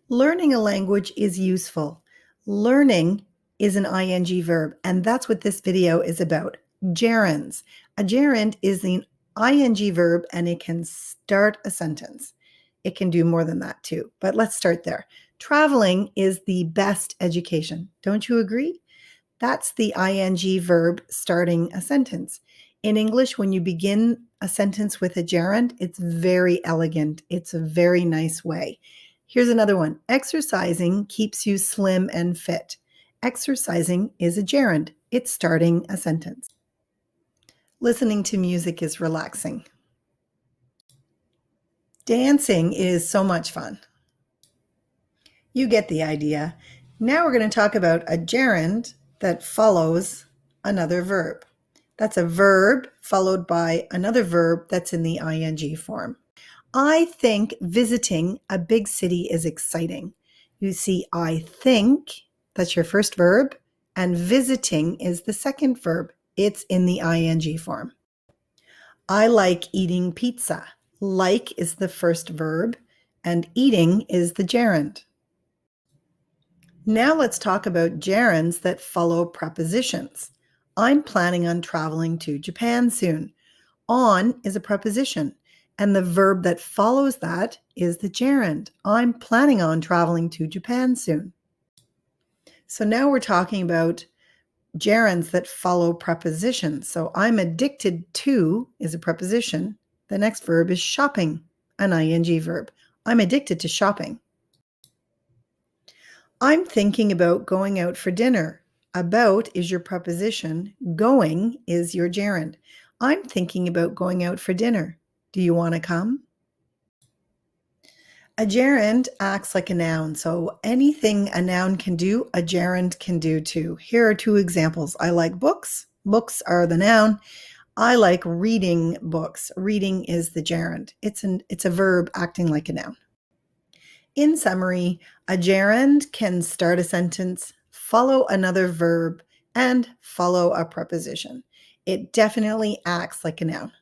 Learning a language is useful. Learning is an ing verb, and that's what this video is about. Gerunds. A gerund is an ing verb, and it can start a sentence. It can do more than that too, but let's start there. Traveling is the best education. Don't you agree? That's the ing verb starting a sentence. In English, when you begin a sentence with a gerund, it's very elegant. It's a very nice way. Here's another one. Exercising keeps you slim and fit. Exercising is a gerund. It's starting a sentence. Listening to music is relaxing. Dancing is so much fun. You get the idea. Now we're going to talk about a gerund that follows another verb. That's a verb followed by another verb that's in the ing form. I think visiting a big city is exciting. You see, I think, that's your first verb, and visiting is the second verb. It's in the ing form. I like eating pizza. Like is the first verb, and eating is the gerund. Now let's talk about gerunds that follow prepositions. I'm planning on traveling to Japan soon. On is a preposition, and the verb that follows that is the gerund. I'm planning on traveling to Japan soon. So now we're talking about gerunds that follow prepositions. So I'm addicted to is a preposition. The next verb is shopping, an ing verb. I'm addicted to shopping. I'm thinking about going out for dinner. About is your preposition. Going is your gerund. I'm thinking about going out for dinner. Do you want to come? A gerund acts like a noun. So anything a noun can do, a gerund can do too. Here are two examples. I like books. Books are the noun. I like reading books. Reading is the gerund. It's a verb acting like a noun. In summary, a gerund can start a sentence, follow another verb, and follow a preposition. It definitely acts like a noun.